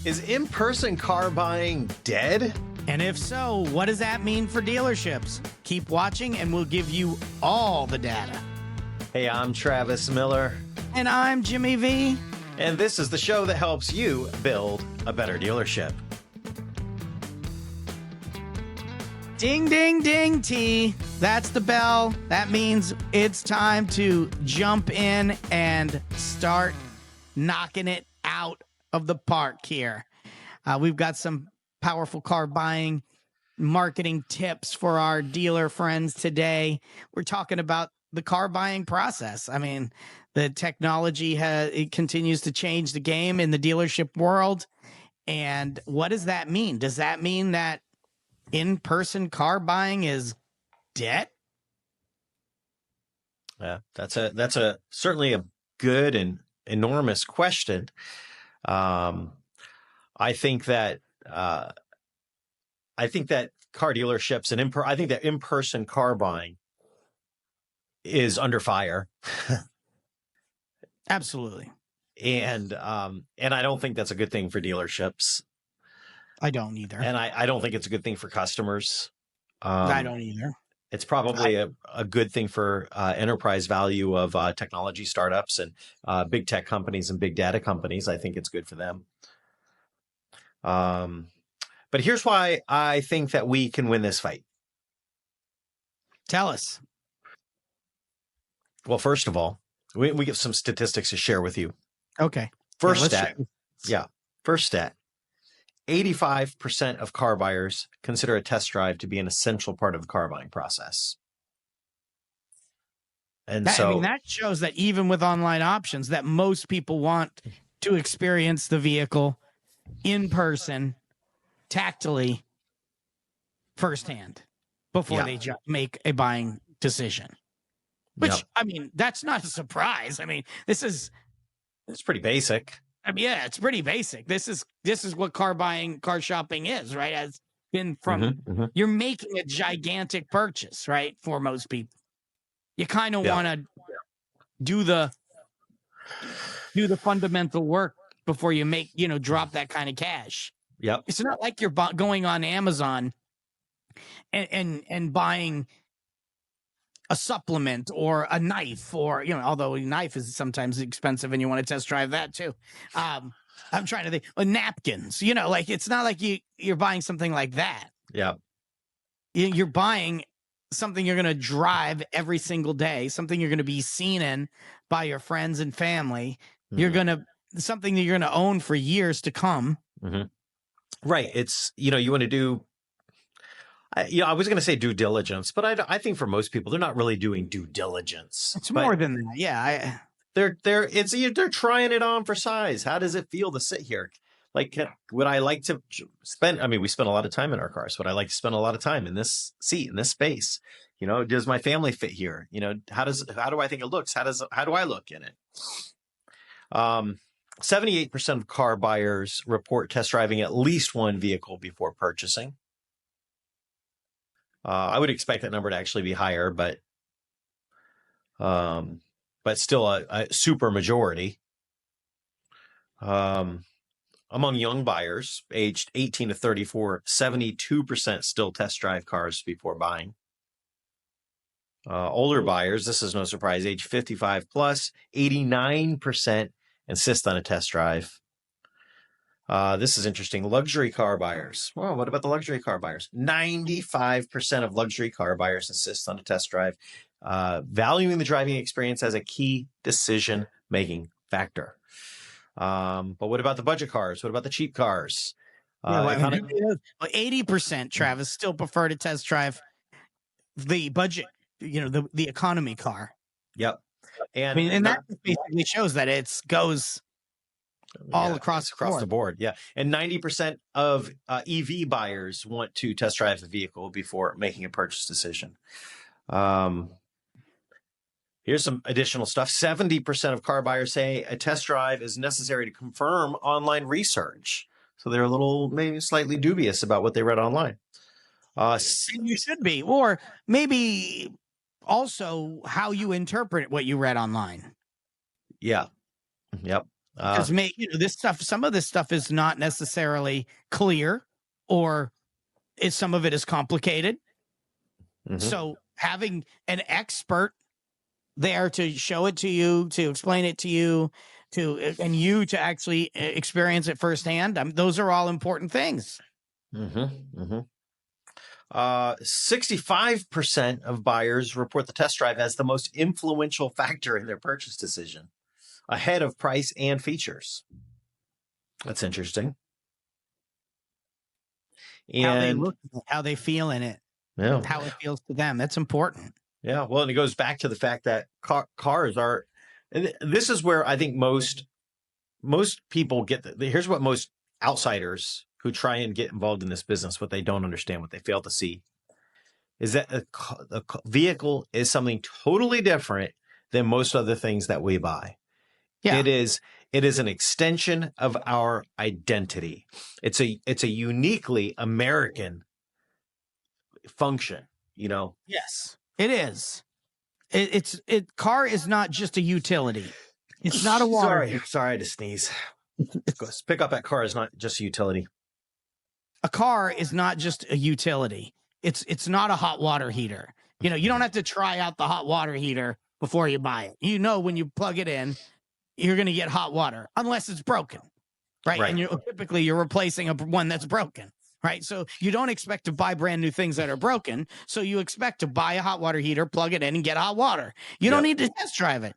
Is in-person car buying dead? And if so, what does that mean for dealerships? Keep watching and we'll give you all the data. Hey, I'm Travis Miller. And I'm Jimmy V. And this is the show that helps you build a better dealership. Ding, ding, ding, T. That's the bell. That means it's time to jump in and start knocking it out of the park here. We've got some powerful car buying marketing tips for our dealer friends today. We're talking about the car buying process. I mean, the technology it continues to change the game in the dealership world. And what does that mean? Does that mean that in-person car buying is dead? Yeah, that's a certainly a good and enormous question. I think that car dealerships and I think that in-person car buying is under fire. Absolutely. And I don't think that's a good thing for dealerships. I don't either. And I don't think it's a good thing for customers. I don't either. It's probably a good thing for enterprise value of technology startups and big tech companies and big data companies. I think it's good for them. But here's why I think that we can win this fight. Tell us. Well, first of all, we get some statistics to share with you. Okay. First stat. 85% of car buyers consider a test drive to be an essential part of the car buying process. And that shows that even with online options, that most people want to experience the vehicle in person, tactily, firsthand, before they make a buying decision. Which, I mean, that's not a surprise. I mean, it's pretty basic. I mean, yeah, it's pretty basic. This is what car shopping is, right? Has been from you're making a gigantic purchase, right? For most people, you kind of want to do the fundamental work before you drop that kind of cash. Yep. It's not like you're going on Amazon and buying a supplement or a knife, or although a knife is sometimes expensive and you want to test drive that too. I'm trying to think, napkins. It's not like you're buying something like that. Yeah, you're buying something you're going to drive every single day, something you're going to be seen in by your friends and family. Something that you're going to own for years to come. Right. It's you want to do. I was going to say due diligence, but I think for most people, they're not really doing due diligence. It's more than that. Yeah. They're trying it on for size. How does it feel to sit here? Like, would I like to spend? I mean, we spend a lot of time in our cars. Would I like to spend a lot of time in this seat, in this space? Does my family fit here? How do I think it looks? How do I look in it? 78% of car buyers report test driving at least one vehicle before purchasing. I would expect that number to actually be higher, but still a super majority. Among young buyers aged 18 to 34, 72% still test drive cars before buying. Older buyers, this is no surprise, age 55 plus, 89% insist on a test drive. This is interesting. Luxury car buyers. Well, what about the luxury car buyers? 95% of luxury car buyers insist on a test drive, valuing the driving experience as a key decision-making factor. But what about the budget cars? What about the cheap cars? 80%, Travis, still prefer to test drive the budget, the economy car. Yep. And that basically shows that it goes all across the board. Yeah. And 90% of EV buyers want to test drive the vehicle before making a purchase decision. Here's some additional stuff. 70% of car buyers say a test drive is necessary to confirm online research. So they're maybe slightly dubious about what they read online. You should be. Or maybe also how you interpret what you read online. Yeah. Yep. Uh, Because this stuff, some of this stuff is not necessarily clear, or some of it is complicated. mhm. So having an expert there to show it to you, to explain it to you, and you to actually experience it firsthand, those are all important things. 65% of buyers report the test drive as the most influential factor in their purchase decision, ahead of price and features. That's interesting. How they And look, how they feel in it, yeah, how it feels to them. That's important. yeah. Well, and it goes back to the fact that cars are. And this is where I think most people get. Here's what most outsiders who try and get involved in this business, what they don't understand, what they fail to see, is that a vehicle is something totally different than most other things that we buy. Yeah. It is an extension of our identity. It's a uniquely American function, Yes, it is. Car is not just a utility. It's not a water. Sorry, I had to sneeze. Pick up that car is not just a utility. A car is not just a utility. It's not a hot water heater. You don't have to try out the hot water heater before you buy it. When you plug it in, you're going to get hot water unless it's broken, right? And typically you're replacing one that's broken, right? So you don't expect to buy brand new things that are broken. So you expect to buy a hot water heater, plug it in, and get hot water. You don't need to test drive it.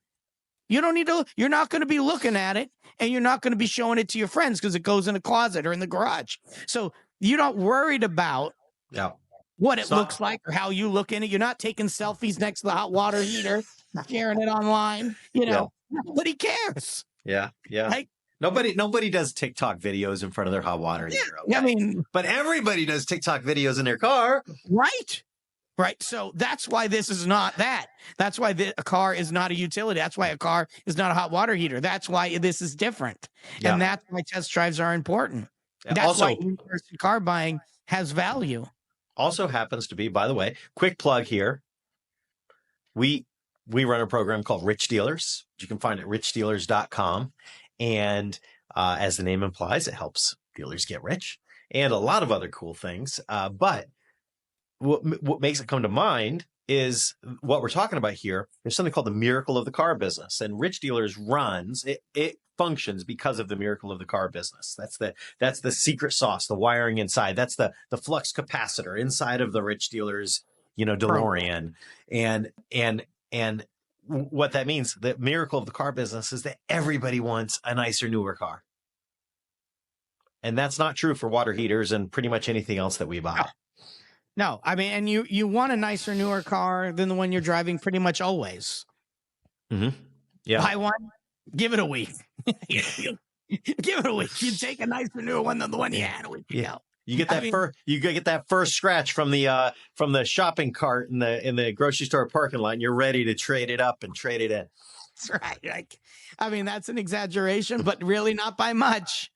You don't need to. You're not going to be looking at it, and you're not going to be showing it to your friends because it goes in a closet or in the garage. So you're not worried about what it looks like or how you look in it. You're not taking selfies next to the hot water heater, sharing it online. Nobody cares. Yeah. Like, nobody does TikTok videos in front of their hot water heater. Okay? I mean, but everybody does TikTok videos in their car, right? Right. So that's why this is not that. That's why a car is not a utility. That's why a car is not a hot water heater. That's why this is different. Yeah. And that's why test drives are important. That's why in-person car buying has value. Also happens to be, by the way, quick plug here. We run a program called Rich Dealers. You can find it at richdealers.com. And as the name implies, it helps dealers get rich and a lot of other cool things. But what makes it come to mind is what we're talking about here. There's something called the miracle of the car business, and Rich Dealers runs it functions because of the miracle of the car business. That's the secret sauce, the wiring inside. That's the flux capacitor inside of the Rich Dealers, DeLorean. And what that means, the miracle of the car business, is that everybody wants a nicer, newer car. And that's not true for water heaters and pretty much anything else that we buy. No, I mean, and you want a nicer, newer car than the one you're driving pretty much always. Mm-hmm. Yeah. Buy one, give it a week. Give it a week. You take a nicer, newer one than the one you had a week ago. You get that you get that first scratch from the shopping cart in the grocery store parking lot, and you're ready to trade it up and trade it in. That's right. That's an exaggeration, but really not by much.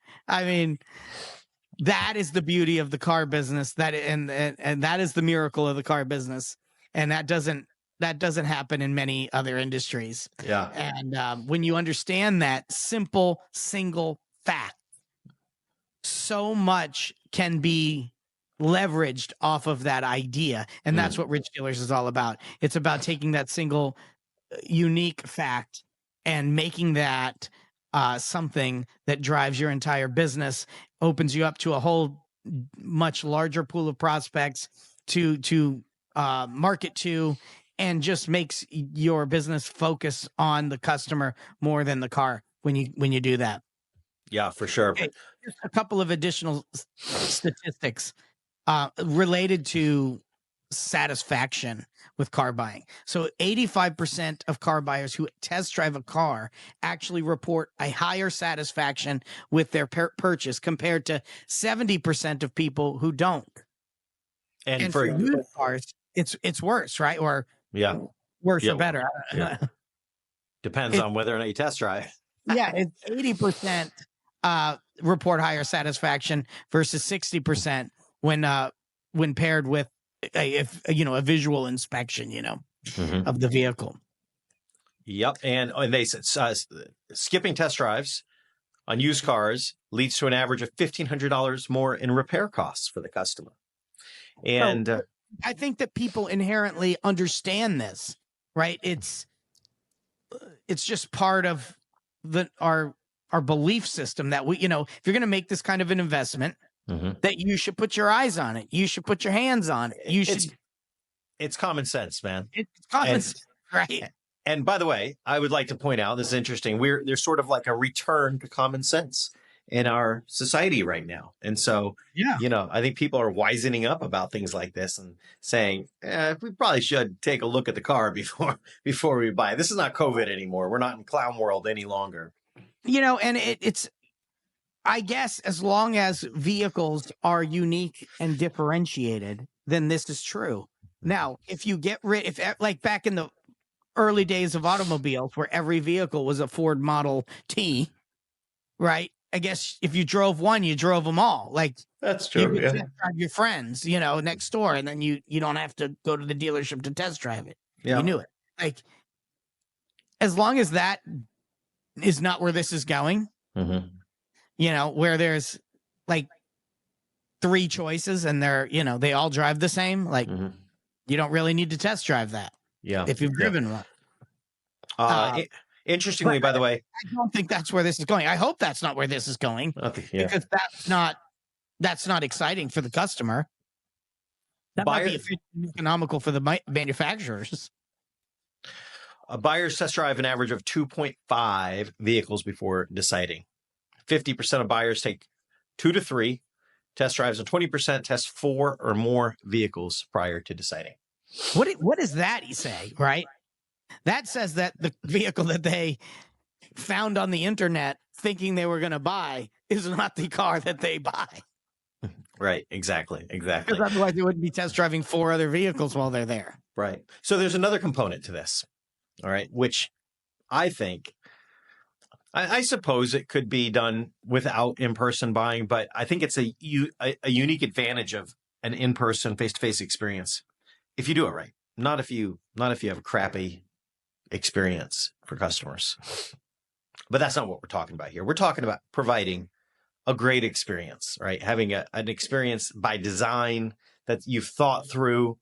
That is the beauty of the car business. And that is the miracle of the car business. And that doesn't happen in many other industries. Yeah. And when you understand that simple single fact, so much can be leveraged off of that idea. And that's what Rich Dealers is all about. It's about taking that single unique fact and making that something that drives your entire business, opens you up to a whole much larger pool of prospects to market to, and just makes your business focus on the customer more than the car when you do that. Yeah, for sure. Okay, just a couple of additional statistics related to satisfaction with car buying. So 85% of car buyers who test drive a car actually report a higher satisfaction with their purchase compared to 70% of people who don't. And for used cars, it's worse, right? Or worse or better. Yeah. Depends on whether or not you test drive. Yeah, it's 80% report higher satisfaction versus 60% when paired with a visual inspection, of the vehicle. Yep. And they said skipping test drives on used cars leads to an average of $1,500 more in repair costs for the customer. And So, I think that people inherently understand this, right? It's just part of our belief system that we, if you're going to make this kind of an investment, that you should put your eyes on it. You should put your hands on it. It's common sense, man. It's common sense, right? And by the way, I would like to point out, this is interesting. There's sort of like a return to common sense in our society right now. And so, I think people are wisening up about things like this and saying, we probably should take a look at the car before we buy it. This is not COVID anymore. We're not in clown world any longer. And it's, I guess, as long as vehicles are unique and differentiated, then this is true. Now, if you get if like back in the early days of automobiles where every vehicle was a Ford Model T, right? I guess if you drove one, you drove them all. Like, that's true. You could test drive your friends, next door, and then you don't have to go to the dealership to test drive it. Yeah. You knew it. Like, as long as that is not where this is going, where there's like 3 choices and they're, they all drive the same. Like, you don't really need to test drive that. Yeah. If you've driven one. Interestingly, by the way, I don't think that's where this is going. I hope that's not where this is going, because that's not exciting for the customer. That might be economical for the manufacturers. Buyers test drive an average of 2.5 vehicles before deciding. 50% of buyers take 2 to 3 test drives, and 20% test 4 or more vehicles prior to deciding. What does that say, right? That says that the vehicle that they found on the internet thinking they were going to buy is not the car that they buy. Right. Exactly. Because otherwise they wouldn't be test driving 4 other vehicles while they're there. Right. So there's another component to this. All right. Which I think, I suppose it could be done without in-person buying, but I think it's a unique advantage of an in-person face-to-face experience if you do it right. Not if you have a crappy experience for customers. But that's not what we're talking about here. We're talking about providing a great experience, right? Having an experience by design that you've thought through.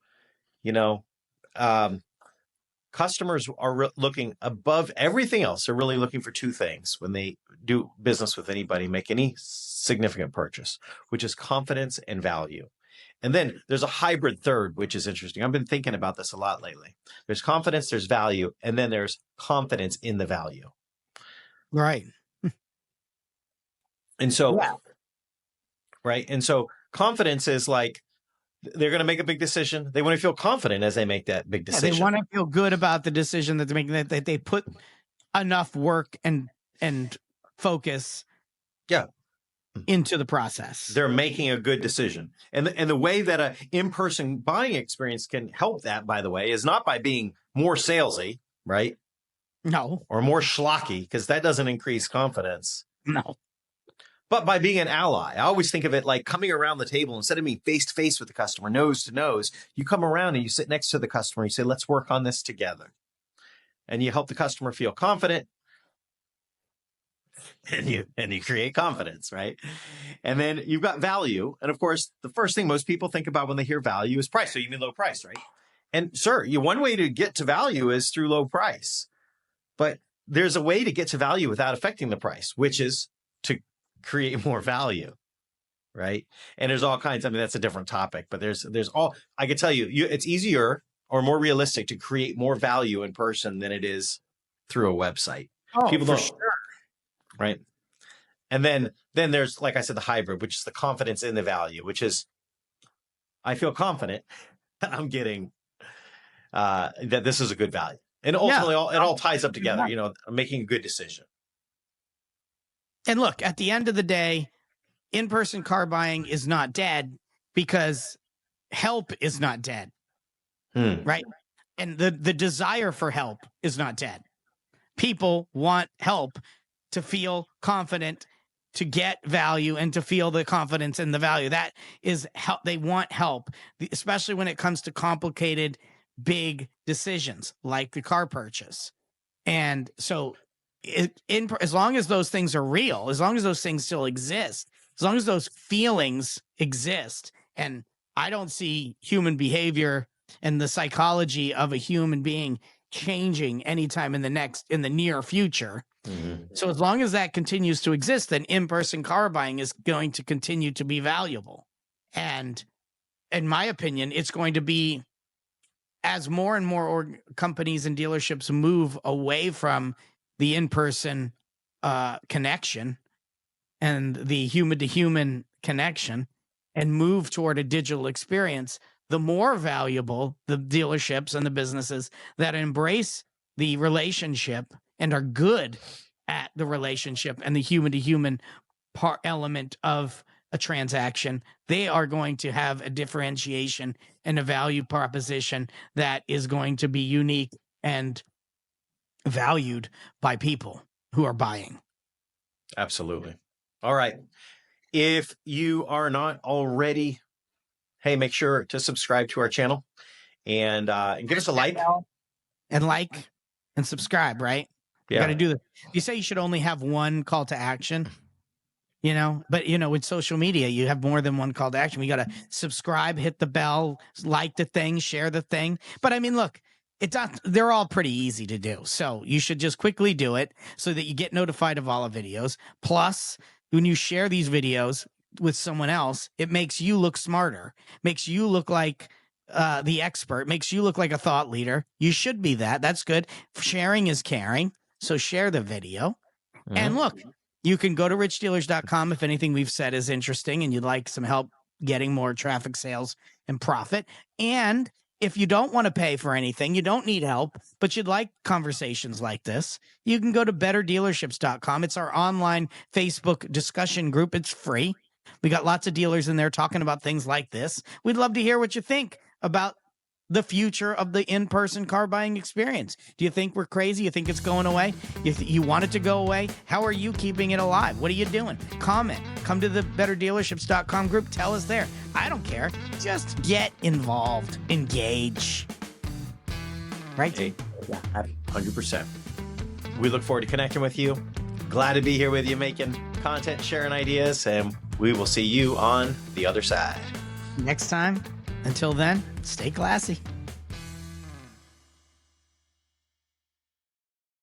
Customers are looking above everything else. They're really looking for 2 things when they do business with anybody, make any significant purchase, which is confidence and value. And then there's a hybrid third, which is interesting. I've been thinking about this a lot lately. There's confidence, there's value, and then there's confidence in the value. Right. And so, right. And so confidence is like, they're going to make a big decision. They want to feel confident as they make that big decision. They want to feel good about the decision that they're making, that they put enough work and focus into the process. They're making a good decision. And the way that an in-person buying experience can help that, by the way, is not by being more salesy, right? No. Or more schlocky, because that doesn't increase confidence. No. But by being an ally. I always think of it like coming around the table. Instead of being face to face with the customer, nose to nose, you come around and you sit next to the customer. You say, let's work on this together. And you help the customer feel confident. And you create confidence, right? And then you've got value. And of course, the first thing most people think about when they hear value is price. So you mean low price, right? And sir, one way to get to value is through low price. But there's a way to get to value without affecting the price, which is to create more value, right? And there's all kinds. I mean, that's a different topic, but there's all. I can tell you, it's easier or more realistic to create more value in person than it is through a website. Oh, People for don't, sure. right? And then there's, like I said, the hybrid, which is the confidence in the value, which is I feel confident that I'm getting that this is a good value, and ultimately, it all ties up together. I'm making a good decision. And look, at the end of the day, in-person car buying is not dead because help is not dead, right? And the desire for help is not dead. People want help to feel confident, to get value, and to feel the confidence in the value. That is help. They want help, especially when it comes to complicated, big decisions like the car purchase. And so as long as those things are real, as long as those things still exist, as long as those feelings exist, and I don't see human behavior and the psychology of a human being changing anytime in the near future. Mm-hmm. So as long as that continues to exist, then in-person car buying is going to continue to be valuable. And in my opinion, it's going to be, as more and more companies and dealerships move away from the in-person connection and the human-to-human connection and move toward a digital experience, the more valuable the dealerships and the businesses that embrace the relationship and are good at the relationship and the human-to-human part element of a transaction, they are going to have a differentiation and a value proposition that is going to be unique and valued by people who are buying. Absolutely. All right. If you are not already, hey, make sure to subscribe to our channel and give us a like. And subscribe, right? Yeah. You got to do you say you should only have one call to action, but with social media, you have more than one call to action. We got to subscribe, hit the bell, like the thing, share the thing. But I mean, look, they're all pretty easy to do. So you should just quickly do it so that you get notified of all our videos. Plus, when you share these videos with someone else, it makes you look smarter, makes you look like the expert, makes you look like a thought leader. You should be that. That's good. Sharing is caring. So share the video. Mm-hmm. And look, you can go to richdealers.com if anything we've said is interesting and you'd like some help getting more traffic, sales, and profit. And if you don't want to pay for anything, you don't need help, but you'd like conversations like this, you can go to betterdealerships.com. It's our online Facebook discussion group. It's free. We got lots of dealers in there talking about things like this. We'd love to hear what you think about the future of the in-person car buying experience. Do you think we're crazy? You think it's going away? You want it to go away? How are you keeping it alive? What are you doing? Comment. Come to the betterdealerships.com group. Tell us there. I don't care. Just get involved. Engage. Right? Hey, 100%. We look forward to connecting with you. Glad to be here with you, making content, sharing ideas, and we will see you on the other side. Next time. Until then, stay classy.